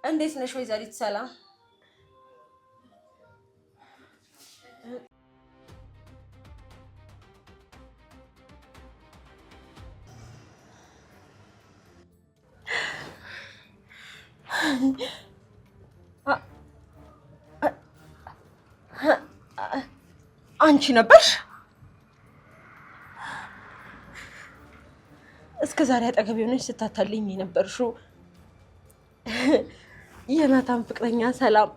እንዴት ነሽ ወይዘሪት ሰላም? አንቺ ነበርሽ? እስከ ዛሬ አጠገብ ሆነሽ ስታታልኝ የነበርሽው የናታን ፍቅረኛ ሰላም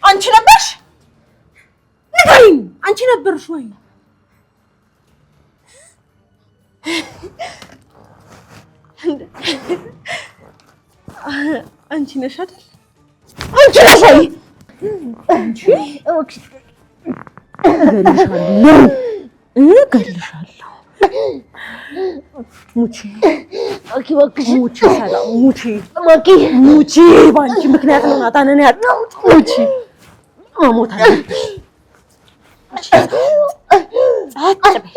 አንቺ ነበርሽ? ንገሪኝ፣ አንቺ ነበርሽ ወይ? አንቺ ነሽ አይደል? አንቺ ነሽ ወይ? አንቺ እገልሻለሁ። ሙቺ ሙቺ ሰላም ሙቺ ባንቺ ምክንያት ነው ናታንን ያጣሁት። ሙቺ መሞት አለብሽ። ጸጥ በይ።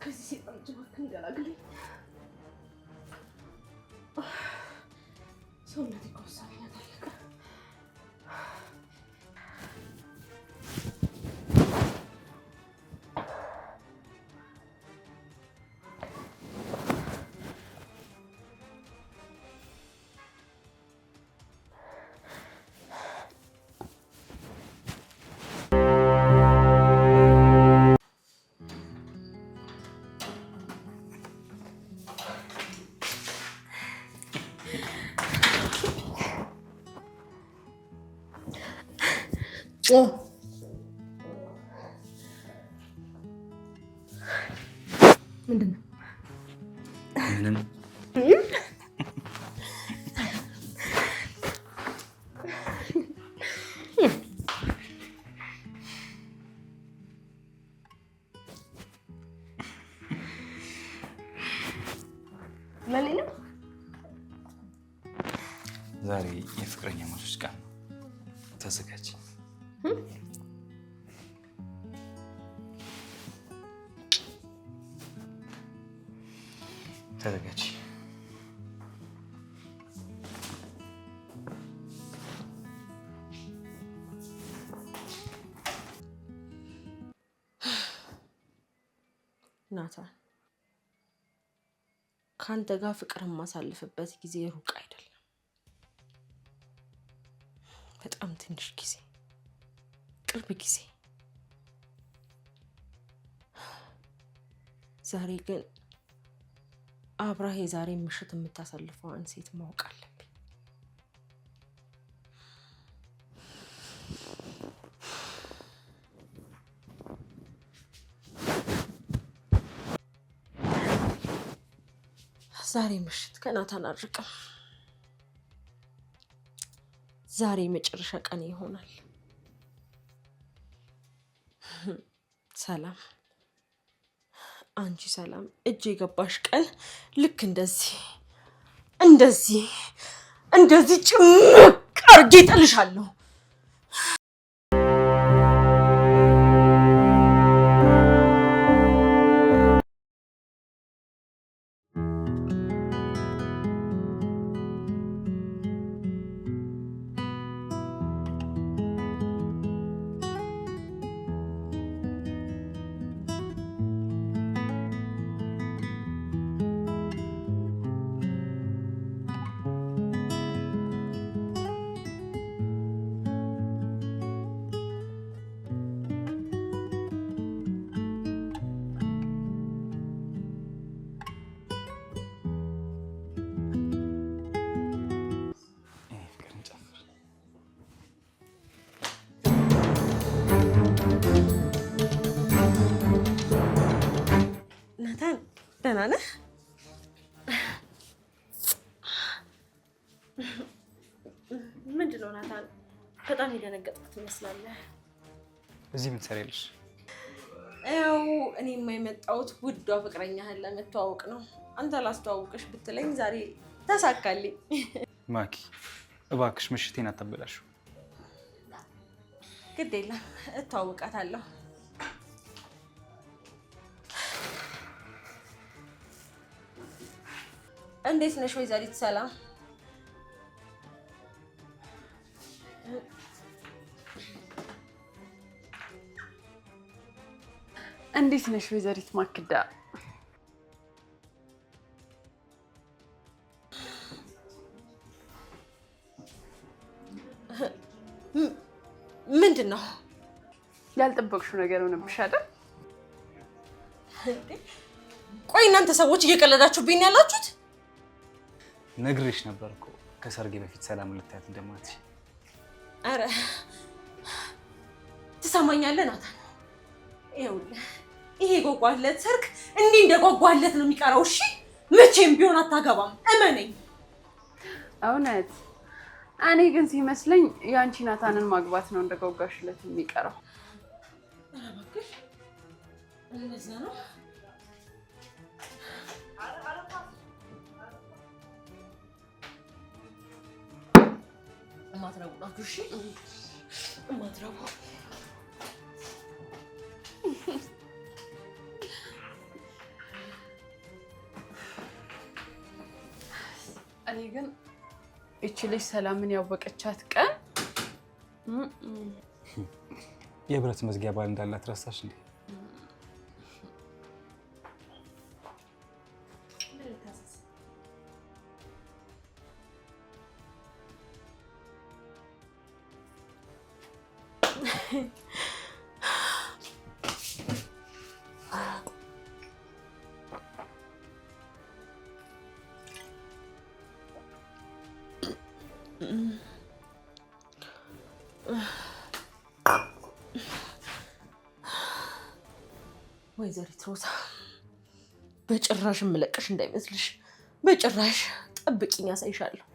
ከዚህ ሲጣል ጀመርኩኝ ገላግለኝ ሰውነቴ ኮሳለኝ ታለቀ ምንድን ነው? ምንም ለሌላ ዛሬ የፍቅረኛ ማቾች ቀን ነው። ተዘጋጅ። ተዘጋጅ። ናታን ካንተ ጋር ፍቅር የማሳልፍበት ጊዜ ሩቅ አይደለም። በጣም ትንሽ ጊዜ፣ ቅርብ ጊዜ። ዛሬ ግን አብራህ የዛሬ ምሽት የምታሳልፈውን ሴት ማወቅ አለብኝ። ዛሬ ምሽት ከናታን አርቅም። ዛሬ መጨረሻ ቀን ይሆናል። ሰላም፣ አንቺ ሰላም እጅ የገባሽ ቀን ልክ እንደዚህ ጭምቅ አድርጌ እጥልሻለሁ። ናታን ደህና ነህ? ምንድን ነው ናታን? በጣም የደነገጥኩት ትመስላለህ። እዚህ ምን ትሰሪያለሽ? ያው እኔማ የመጣሁት ውዷ ፍቅረኛህን ለመተዋወቅ ነው። አንተ ላስተዋውቅሽ ብትለኝ ዛሬ ተሳካልኝ። ማኪ እባክሽ ምሽቴን አታበላሽው። ግድ የለም እተዋወቃታለሁ። እንዴት ነሽ ወይዘሪት ሰላም? እንዴት ነሽ ወይዘሪት ማክዳ? ምንድን ነው? ያልጠበቅሽው ነገር ሆነብሽ አይደል? ቆይ እናንተ ሰዎች እየቀለዳችሁብኝ ያላችሁት? ነግሬሽ ነበር እኮ ከሰርጌ በፊት ሰላም ልታያት እንደማትሽ። አረ ትሰማኛለህ ናታን? ይኸውልህ ይሄ ጓጓለት ሰርግ እንዲህ እንደጓጓለት ነው የሚቀረው። እሺ መቼም ቢሆን አታገባም፣ እመነኝ። እውነት? እኔ ግን ሲመስለኝ ያንቺ ናታንን ማግባት ነው እንደጓጓሽለት የሚቀረው። ኧረ እባክሽ እንደዛ ነው? እማትረቡ ናችሁ። እሺ እማትረቡ። እኔ ግን እቺ ልጅ ሰላምን ያወቀቻት ቀን የብረት መዝጊያ ባል እንዳላት ረሳሽ እንዴ? ወይዘሪት ሮዛ በጭራሽ የምለቅሽ እንዳይመስልሽ። በጭራሽ ጠብቂኝ፣ ያሳይሻለሁ።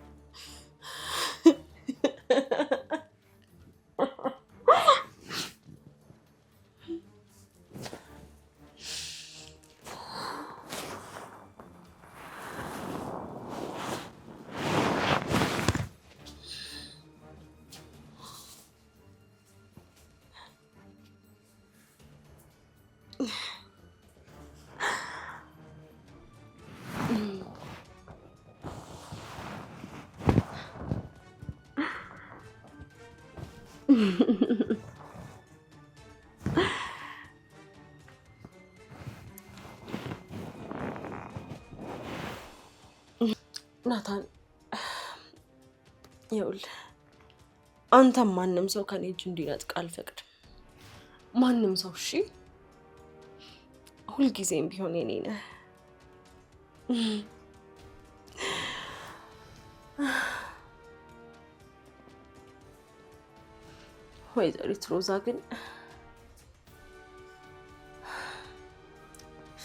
ናታን ይኸውልህ፣ አንተም ማንም ሰው ከኔ እጅ እንዲነጥቅ አልፈቅድም። ማንም ሰው። እሺ ሁልጊዜም ቢሆን የኔ ነህ። ወይዘሪት ሮዛ ግን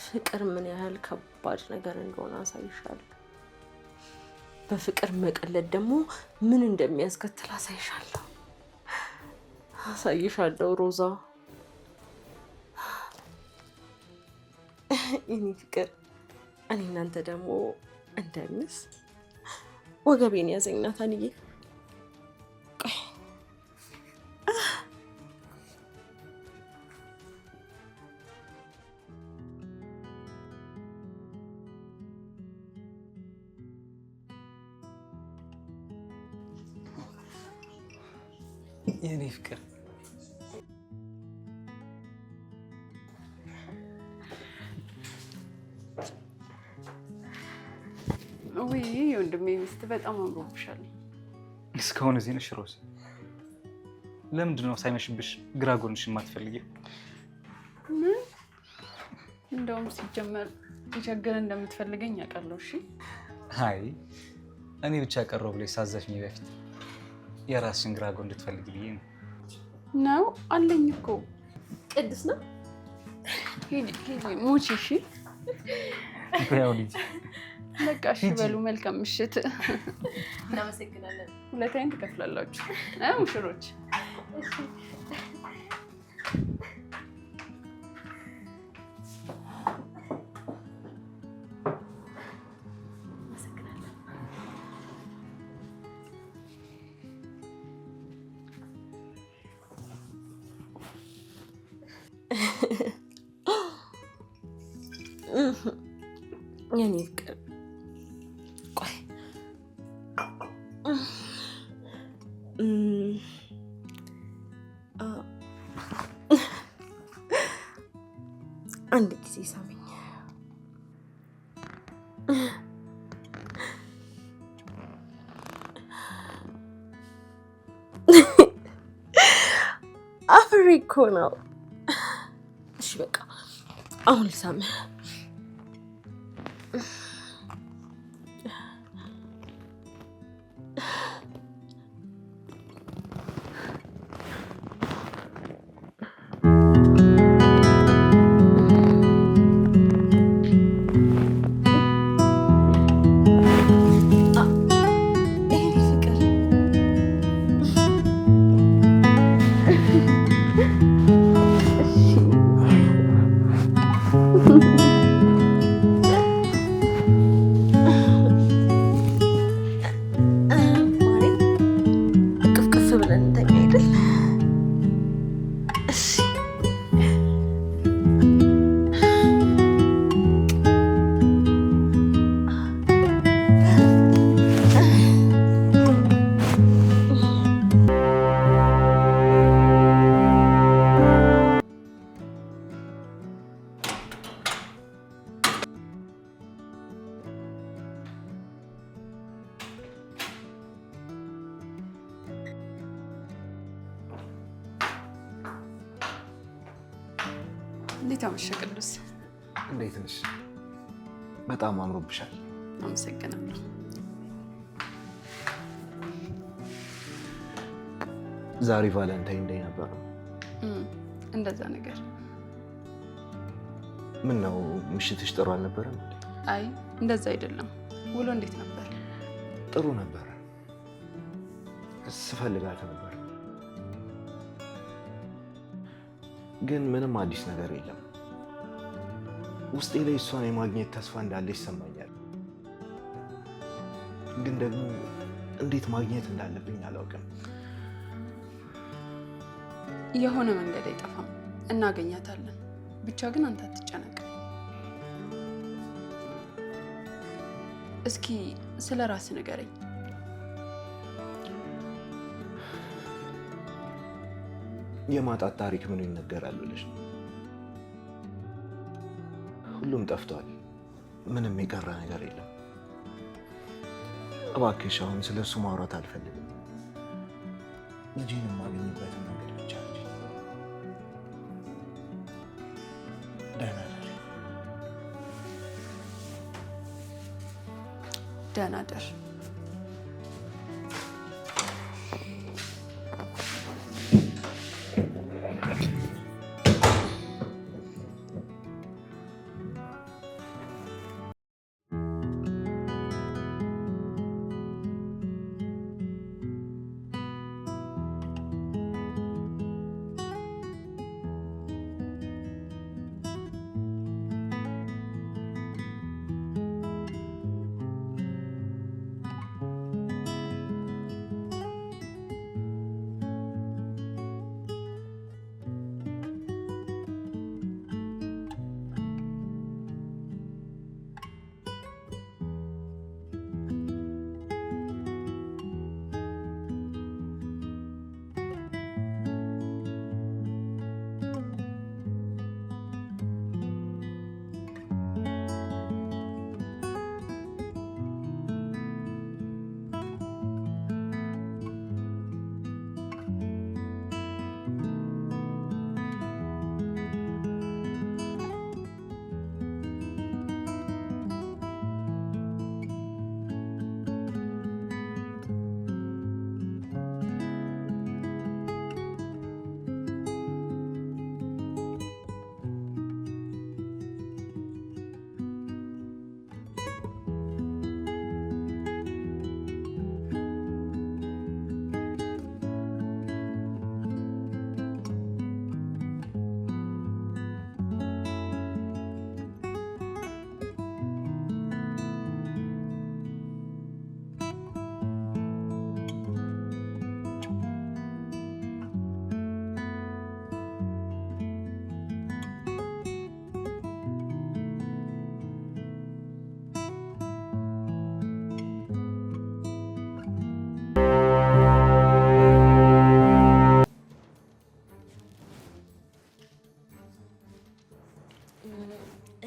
ፍቅር ምን ያህል ከባድ ነገር እንደሆነ አሳይሻለሁ። በፍቅር መቀለድ ደግሞ ምን እንደሚያስከትል አሳይሻለሁ ሮዛ። የኔ ፍቅር፣ እኔ እናንተ ደግሞ እንደምስ ወገቤን ያዘኝ ናታንዬ። የኔ ፍቅር ወይ ወንድሜ ሚስት በጣም አምሮብሻል። እስካሁን እዚህ ነሽ ሮዝ? ለምንድን ነው ሳይመሽብሽ ግራ ጎንሽን የማትፈልጊው? ምን? እንደውም ሲጀመር የቸገረ እንደምትፈልገኝ ያውቃለሁ። እሺ አይ እኔ ብቻ ቀረው ብለሽ ሳዘፍኝ በፊት የራስሽን ግራ ጎን እንድትፈልጊ ብዬ ነው። አለኝ እኮ ቅድስ ነው። ሂጂ ሙቺ። እሺ ያው ልጅ በቃ እሺ በሉ። መልካም ምሽት። እናመሰግናለን። ሁለታይን ትከፍላላችሁ ሙሽሮች። የኔ ፍቅር ቆይ አንድ ጊዜ ሳመኝ። አፍሬ እኮ ነው። እሺ በቃ አሁን ልሳምህ። እንዴት አመሸህ ቅዱስ? እንዴት ነሽ? በጣም አምሮብሻል። አመሰግናለሁ። ዛሬ ቫለንታይን ዴይ ነበር። እንደዛ ነገር። ምን ነው ምሽትሽ ጥሩ አልነበረም? አይ እንደዛ አይደለም። ውሎ እንዴት ነበር? ጥሩ ነበር። ስፈልጋት ነበር፣ ግን ምንም አዲስ ነገር የለም። ውስጤ ላይ እሷን የማግኘት ተስፋ እንዳለ ይሰማኛል፣ ግን ደግሞ እንዴት ማግኘት እንዳለብኝ አላውቅም። የሆነ መንገድ አይጠፋም፣ እናገኛታለን። ብቻ ግን አንተ አትጨነቅ። እስኪ ስለ ራስህ ንገረኝ። የማጣት ታሪክ ምን ይነገራል ብለሽ ነው? ሁሉም ጠፍቷል። ምንም የቀረ ነገር የለም። እባክሽ አሁን ስለ እሱ ማውራት አልፈልግም። ልጄን የማገኝበትን መንገድ ብቻ እንጂ። ደህና ደር። ደህና ደር።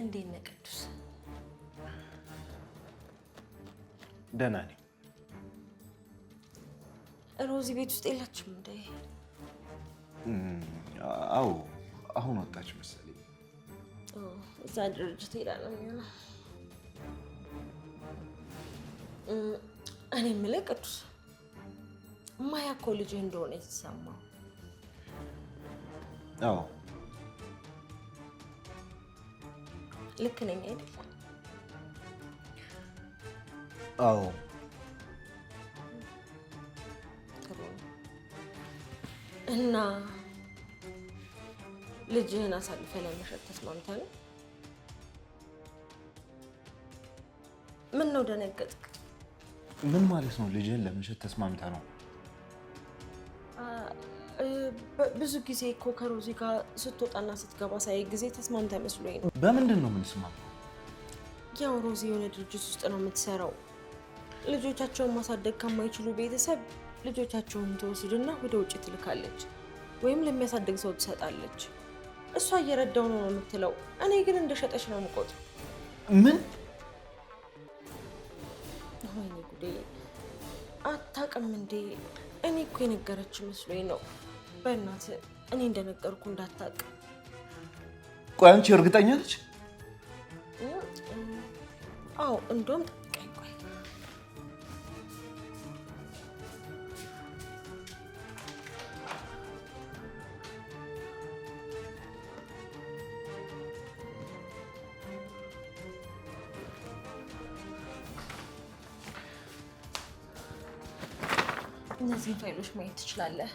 እንዴት ነህ ቅዱስ? ደህና ነኝ። ሮዚ ቤት ውስጥ የላችም እንዴ? አዎ አሁን ወጣች መሰለኝ። እዛ ድርጅት ሄዳ ነው የሚሆነው። እኔ የምልህ ቅዱስ ማያ እኮ ልጅህ እንደሆነ የተሰማው። አዎ ልክ ነኝ አይደል? አዎ እና ልጅህን አሳልፈህ ለመሸጥ ተስማምተህ ነው? ምን ነው ደነገጥክ? ምን ማለት ነው? ልጅህን ለመሸጥ ተስማምተህ ነው? ብዙ ጊዜ እኮ ከሮዚ ጋር ስትወጣና ስትገባ ሳይ ጊዜ ተስማምተህ መስሎኝ ነው። በምንድን ነው የምንስማማው? ያው ሮዚ የሆነ ድርጅት ውስጥ ነው የምትሰራው። ልጆቻቸውን ማሳደግ ከማይችሉ ቤተሰብ ልጆቻቸውን ትወስድና ወደ ውጭ ትልካለች፣ ወይም ለሚያሳድግ ሰው ትሰጣለች። እሷ እየረዳው ነው የምትለው፣ እኔ ግን እንደሸጠች ነው የምቆጥረው። ምን? ወይኔ ጉዴ! አታውቅም እንዴ? እኔ እኮ የነገረች መስሎኝ ነው። በእናትህ እኔ እንደነገርኩ እንዳታውቅ። ቆይ አንቺ እርግጠኛ ነች? አዎ እንደውም ጠብቀኝ። ቆይ እነዚህን ፋይሎች ማየት ትችላለህ።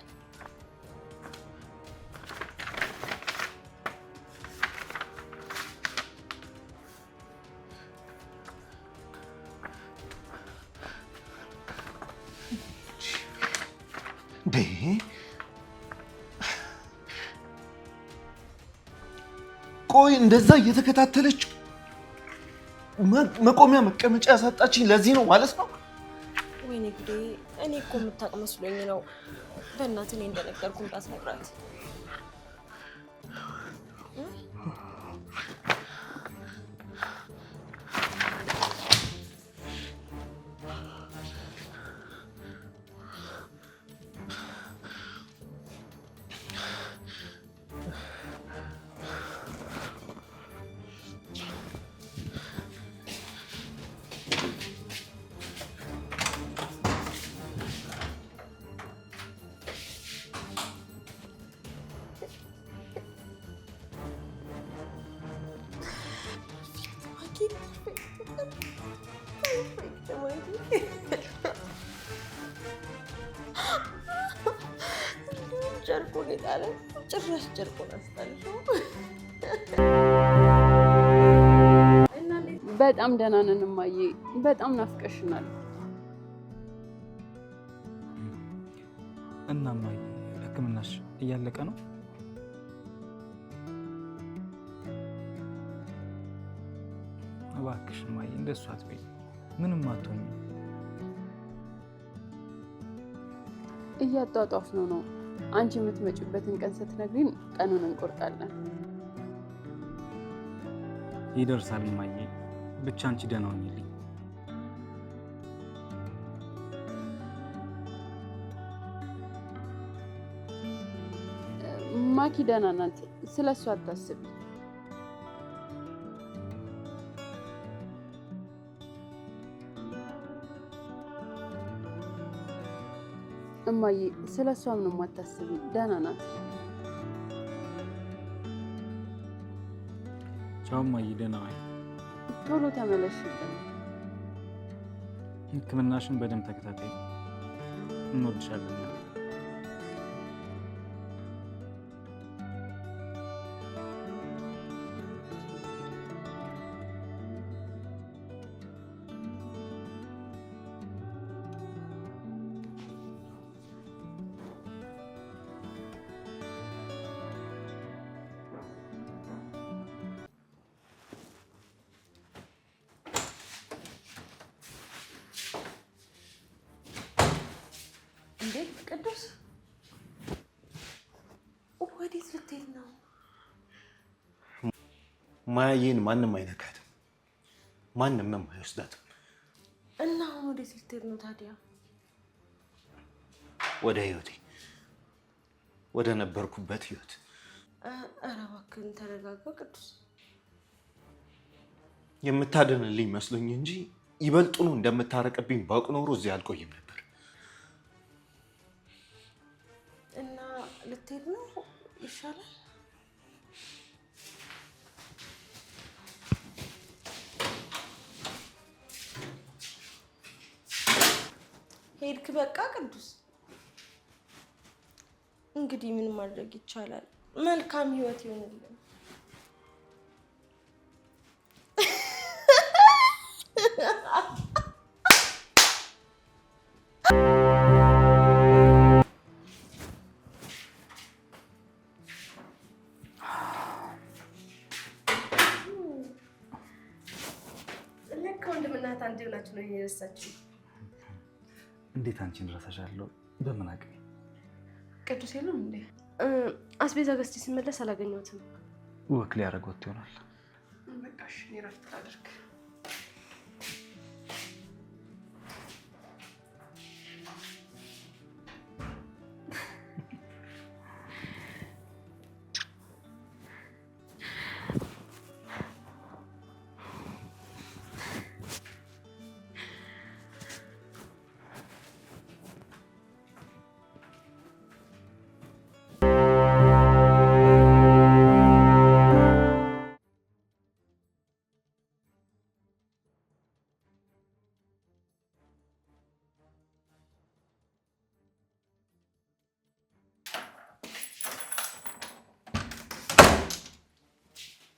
ቆይ እንደዛ እየተከታተለች መቆሚያ መቀመጫ ያሳጣችኝ ለዚህ ነው ማለት ነው? ወይኔ ጉዴ! እኔ እኮ የምታውቅ መስሎኝ ነው። በእናትህ እኔ እንደነገርኩ እንዳትነግራት። ጨርቁን የጣለ ጭራሽ ጨርቁን አስጣልሽው። በጣም ደህና ነን እማዬ፣ በጣም ናፍቀሽናል። እና እማዬ ሕክምናሽ እያለቀ ነው? እባክሽ እማዬ እንደሱ አትበይ፣ ምንም አትሆኝም። እያጧጧፍነው ነው። አንቺ የምትመጪበትን ቀን ስትነግሪን ቀኑን እንቆርጣለን። ይደርሳል እማዬ፣ ብቻ አንቺ ደህና ሁኚልኝ። ማኪ ደህና ናት፣ ስለሱ አታስቢ። እማዬ ስለሷ ምንም አታስቢ፣ ደህና ናት። ቻው እማዬ፣ ደህና ዋይ። ቶሎ ተመለሽልን። ሕክምናሽን በደንብ ተከታታይ። እንወድሻለን። ቅዱስ ወዴት ልትሄድ ነው? ማያዬን ማንም አይነካትም፣ ማንም አይወስዳትም። እና አሁን ወዴት ልትሄድ ነው ታዲያ? ወደ ህይወቴ፣ ወደ ነበርኩበት ህይወት። ኧረ እባክህን ተረጋጋ ቅዱስ። የምታድንልኝ መስሎኝ እንጂ ይበልጡኑ እንደምታረቅብኝ ባውቅ ኖሮ እዚህ አልቆይም ነበር። እና ልትሄድ ነው? ይሻላል። ሄድክ በቃ ቅዱስ። እንግዲህ ምን ማድረግ ይቻላል? መልካም ህይወት ይሆንልን። ለካ ወንድምና እህት አንድ ሆናችሁ ነው የረሳችሁ። እንዴት አንቺን እረሳሻለሁ? በምን አቅሜ? ቅዱስ የለም እንዴ? አስቤዛ ገዝቼ ስመለስ አላገኘሁትም። ወክ ሊያደርግ ወጥቶ ይሆናል። በቃ እሺ፣ እኔ እረፍት ላድርግ።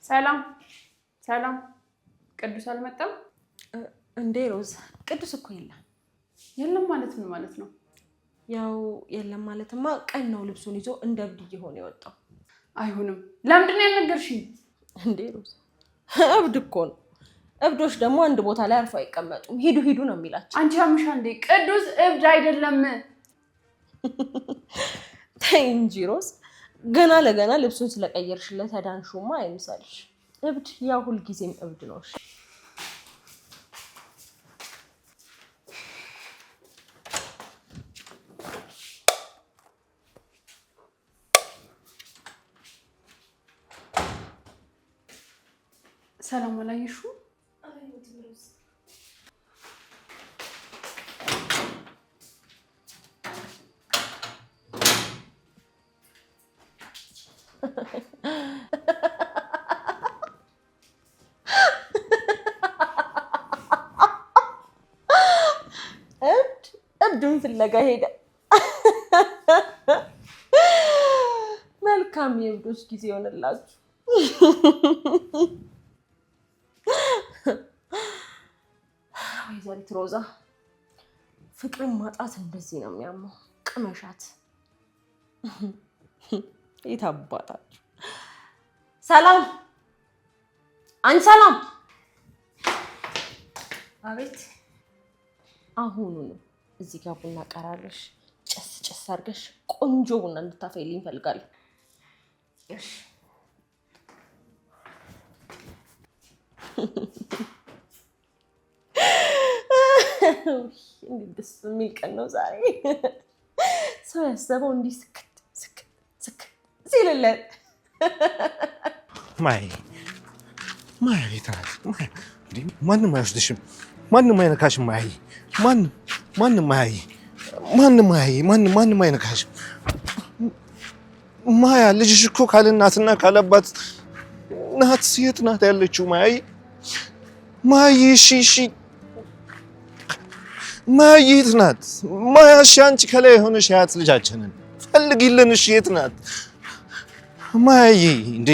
ሰላም ሰላም። ቅዱስ አልመጣም እንዴ? ሮዝ ቅዱስ እኮ የለም። የለም ማለት ምን ማለት ነው? ያው የለም ማለትማ ቀን ነው ልብሱን ይዞ እንደ እብድ እየሆነ የወጣው። አይሆንም። ለምንድን ነው ያልነገርሽኝ? እንዴ ሮዝ እብድ እኮ ነው። እብዶች ደግሞ አንድ ቦታ ላይ አርፎ አይቀመጡም። ሂዱ ሂዱ ነው የሚላቸው። አንቺ አምሻ እንዴ? ቅዱስ እብድ አይደለም። ተይ እንጂ ሮዝ፣ ገና ለገና ልብሱን ስለቀየርሽለት ተዳንሹማ አይምሰልሽ። እብድ ያው ሁልጊዜም እብድ ነው። ሰላም አላየሽው? እብድን ፍለጋ ሄደ። መልካም የእብዶች ጊዜ ይሆንላችሁ። ወይዘሪት ሮዛ፣ ፍቅርን ማጣት እንደዚህ ነው የሚያመው። ቅመሻት። ይታባታችሁ። ሰላም፣ አንቺ ሰላም። አቤት። አሁኑ ነው እዚህ ጋር ቡና ቀራለሽ። ጨስ ጨስ አድርገሽ ቆንጆ ቡና እንድታፈይልኝ እፈልጋለሁ። እሺ። እንዴት ደስ የሚል ቀን ነው ዛሬ። ሰው ያሰበው እንዲህ ስክት ስክት ስክት ሲልለት። ማይ ማንም አይወስድሽም፣ ማንም አይነካሽም። ማንም አይነካሽም። ማያ ልጅሽ እኮ ካለ እናትና ካለ አባት ናት። የት ናት ያለችው? ማይ እሺ ማይ የት ናት? ማያ እሺ፣ አንቺ ከላይ የሆነሽ ያት ልጃችንን ፈልጊልን። እሺ የት ናት ማይ? እንዴ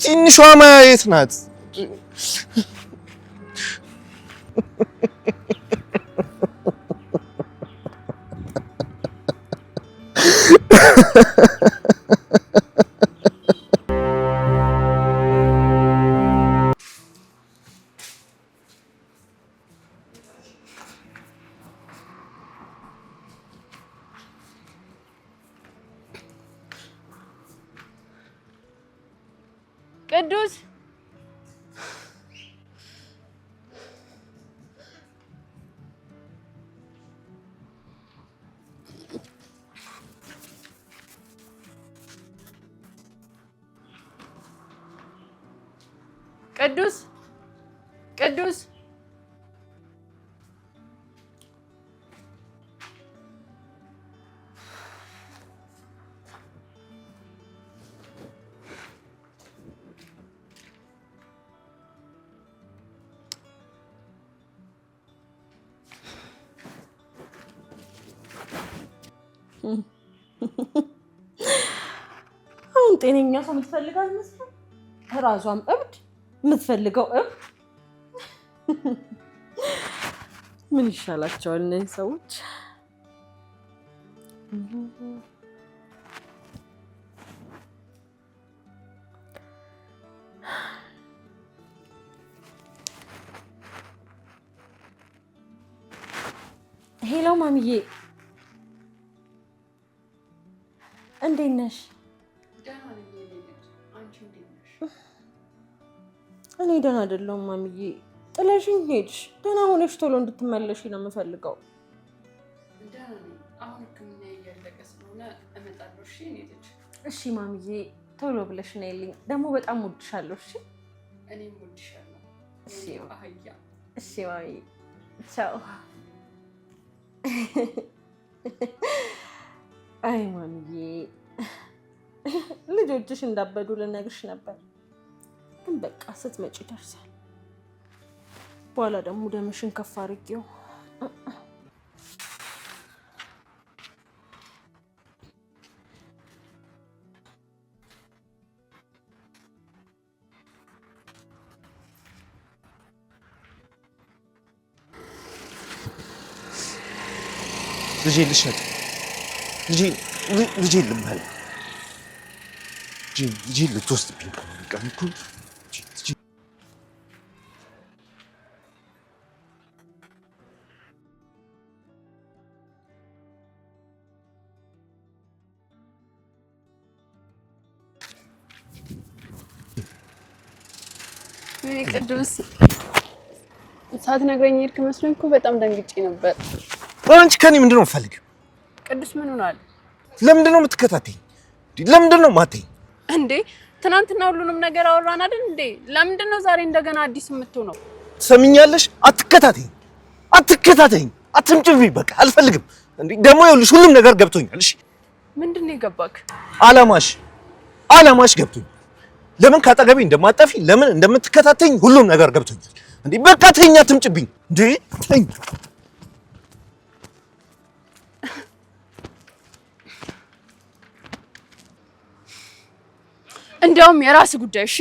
ትንሿ ማያ የት ናት? ቅዱስ ቅዱስ ቅዱስ አሁን ጤነኛ ሰው የምትፈልገው አይመስልም? ራሷም እብድ የምትፈልገው እብድ። ምን ይሻላቸዋል እነዚህ ሰዎች? ሄሎ ማሚዬ፣ እንዴት ነሽ? እኔ ደህና አይደለሁም ማሚዬ። ጥለሽኝ ሄድሽ። ደህና ሆነሽ ቶሎ እንድትመለሺ ነው የምፈልገው። እሺ ማሚዬ፣ ቶሎ ብለሽ ነይልኝ። ደግሞ በጣም ወድሻለሁ። እሺ እኔም ወድሻለሁ። እሺ ማሚዬ፣ ቻው። አይ ማሚዬ፣ ልጆችሽ እንዳበዱ ልነግርሽ ነበር፣ ግን በቃ ስትመጪ ደርሳል። በኋላ ደግሞ ደምሽን ከፍ አድርጌው። ልጄ ልሸጥ ልጄ ልበላ ልጄ ልትወስድብኝ እኮ ቅዱስ ሳትነግረኝ ሄድክ መስሎኝ እኮ በጣም ደንግጬ ነበር። አንቺ ከኔ ምንድን ነው የምትፈልጊው? ቅዱስ ምን ሆናል? ለምንድን ነው የምትከታተይኝ? ለምንድን ነው የማትይኝ እንዴ? ትናንትና ሁሉንም ነገር አወራን አይደል እንዴ? ለምንድን ነው ዛሬ እንደገና አዲስ የምትሆነው? ትሰሚኛለሽ? አትከታተይኝ፣ አትምጭብኝ። በቃ አልፈልግም። እንዴ ደግሞ ይኸውልሽ ሁሉም ነገር ገብቶኛል። እሺ ምንድን ነው የገባክ? አላማሽ ገብቶኛል። ለምን ካጠገቤ እንደማጠፊ ለምን እንደምትከታተይኝ ሁሉም ነገር ገብቶኛል። እንዴ በቃ ተይኝ፣ አትምጭብኝ። እንዴ ተይኝ። እንዲያውም የራስ ጉዳይ። እሺ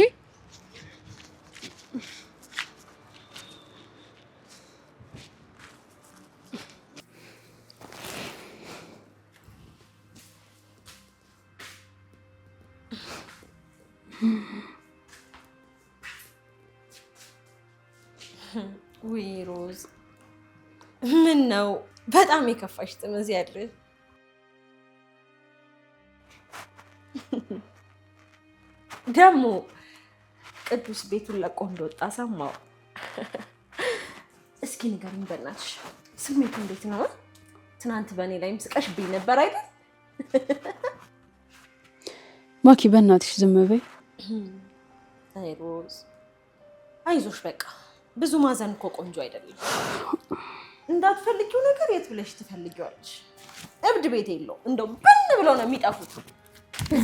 ውይ ሮዝ፣ ምን ነው በጣም የከፋሽ ጥምዝ ያድርሽ። ደግሞ ቅዱስ ቤቱን ለቆ እንደወጣ ሰማሁ። እስኪ ንገሪኝ በእናትሽ ስሜቱ እንዴት ነው? ትናንት በእኔ ላይም ስቀሽብኝ ነበር አይደል? ማኪ በእናትሽ ዝም በይ። አይ ሮዝ አይዞሽ፣ በቃ ብዙ ማዘን እኮ ቆንጆ አይደለም። እንዳትፈልጊው ነገር የት ብለሽ ትፈልጊዋለሽ? እብድ ቤት የለው እንደው ብን ብለው ነው የሚጠፉት።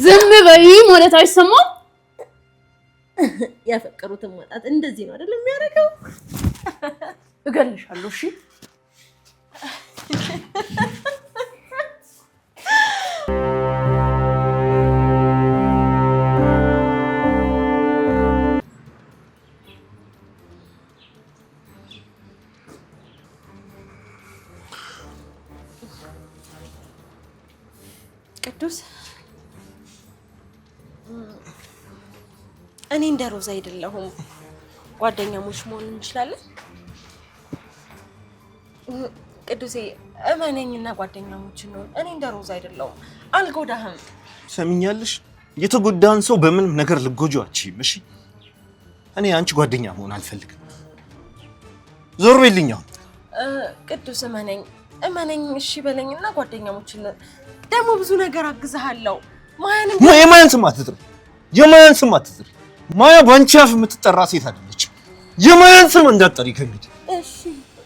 ዝም በይ ማለት አይሰማም? ያፈቀሩትን ማጣት እንደዚህ ነው አይደል የሚያደርገው? እገልሻለሁ። እሺ ቅዱስ፣ እኔ እንደ ሮዛ አይደለሁም። ጓደኛሞች መሆን እንችላለን። ቅዱሴ እመነኝና ጓደኛሞች ነው። እኔ እንደ ሮዛ አይደለሁም። አልጎዳህም። ሰሚኛለሽ? የተጎዳን ሰው በምንም ነገር ልጎጂው አትችይም። እሺ እኔ አንቺ ጓደኛ መሆን አልፈልግም። ዞር በይልኝ። ቅዱስ እመነኝ፣ እሺ በለኝና ጓደኛሞች ነን። ደግሞ ብዙ ነገር አግዝሃለሁ። የማን ስም አትጥሪ፣ የማን ስም አትጥሪ። ማያ ባንቺ አፍ የምትጠራ ሴት አይደለች። የማያን ስም እንዳትጠሪ ከእንግዲህ።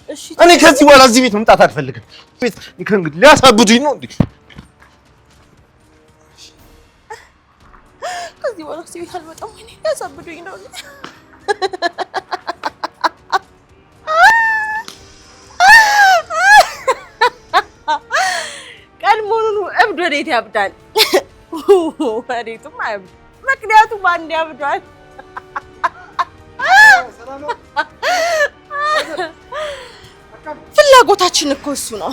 እሺ እኔ ከዚህ በኋላ እዚህ ቤት መምጣት አልፈልግም። ቤት ከእንግዲህ ሊያሳብዱኝ ነው እንዴ? ከዚህ በኋላ እዚህ ቤት አልመጣም። እኔ ሊያሳብዱኝ ነው። ቀድሞውኑ እብድ ወዴት ያብዳል? ወዴትም አያብድ። ምክንያቱም አንድ ያብዷል። ፍላጎታችን እኮ እሱ ነው።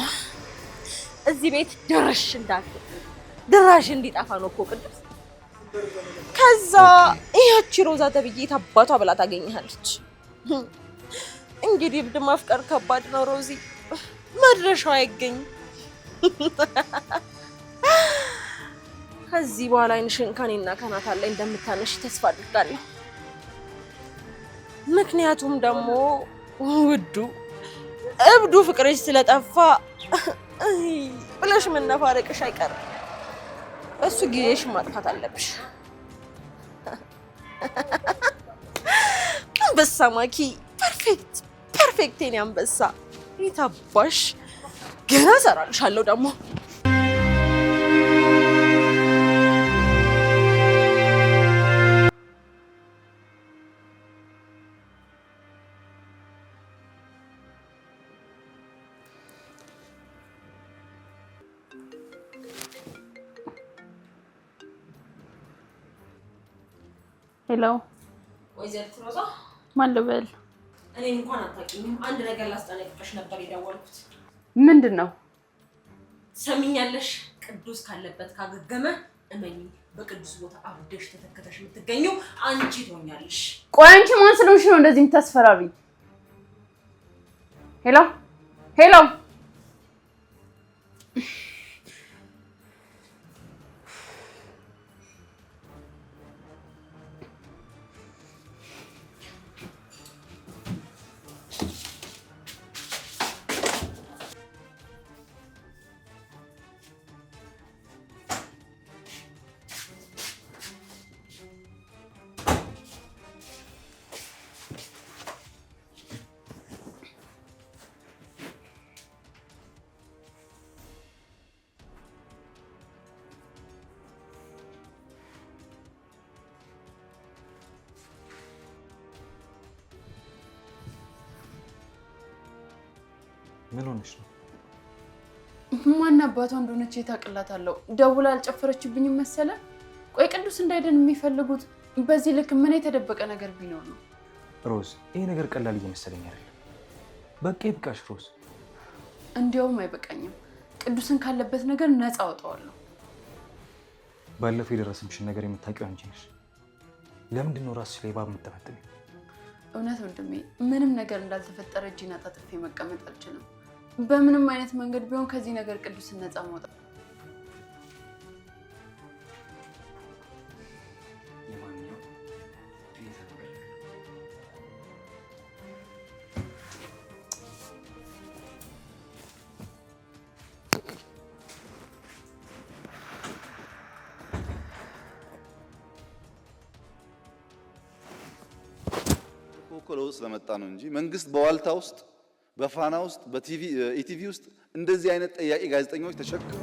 እዚህ ቤት ድርሽ እንዳትል ድራሽ እንዲጠፋ ነው እኮ ቅዱስ። ከዛ ይህቺ ሮዛ ተብዬ ታባቷ ብላ ታገኘሃለች። እንግዲህ እብድ ማፍቀር ከባድ ነው ሮዚ፣ መድረሻው አይገኝም። ከዚህ በኋላ አይንሽን ከኔና ከናታን ላይ እንደምታነሽ ተስፋ አድርጋለሁ። ምክንያቱም ደግሞ ውዱ እብዱ ፍቅርሽ ስለጠፋ ብለሽ መነፋረቅሽ አይቀርም። እሱ ጊዜሽ ማጥፋት አለብሽ። አንበሳ ማኪ ፐርፌክት የኔ አንበሳ። ይታባሽ ገና እሰራልሻለሁ ደግሞ። ሄሎ ወይዘሪት ሮዛ፣ ማን ልበል? እኔ እንኳን አታውቂኝም። አንድ ነገር ላስጠነቅቅሽ ነበር የደወልኩት። ምንድን ነው? ሰሚኛለሽ? ቅዱስ ካለበት ካገገመ እመኝ፣ በቅዱስ ቦታ አብደሽ ተተከተሽ የምትገኘው አንቺ ትሆኛለሽ። ቆይ አንቺ ማን ስለሆንሽ ነው እንደዚህ የምታስፈራሪኝ? ሄሎ ሄሎ ምን ሆነሽ ነው? ማን አባቷ እንደሆነች ታውቅላታለሁ። ደውላ አልጨፈረችብኝም መሰለ። ቆይ ቅዱስ እንዳይደን የሚፈልጉት በዚህ ልክ ምን የተደበቀ ነገር ቢኖር ነው? ሮዝ፣ ይሄ ነገር ቀላል እየመሰለኝ አይደለም። በቃ ይብቃሽ ሮዝ። እንዲያውም አይበቃኝም። ቅዱስን ካለበት ነገር ነፃ አወጣዋለሁ። ባለፈው የደረሰብሽን ነገር የምታውቂው አንቺ ነሽ። ለምንድን ነው ራስሽ ላይ እባብ የምትጠመጥሚው? እውነት ወንድሜ፣ ምንም ነገር እንዳልተፈጠረ እጄን አጣጥፌ መቀመጥ አልችልም። በምንም አይነት መንገድ ቢሆን ከዚህ ነገር ቅዱስን ነፃ ማውጣት። ለውጥ ስለመጣ ነው እንጂ መንግስት በዋልታ ውስጥ በፋና ውስጥ በቲቪ ኢቲቪ ውስጥ እንደዚህ አይነት ጠያቂ ጋዜጠኞች ተሸክሞ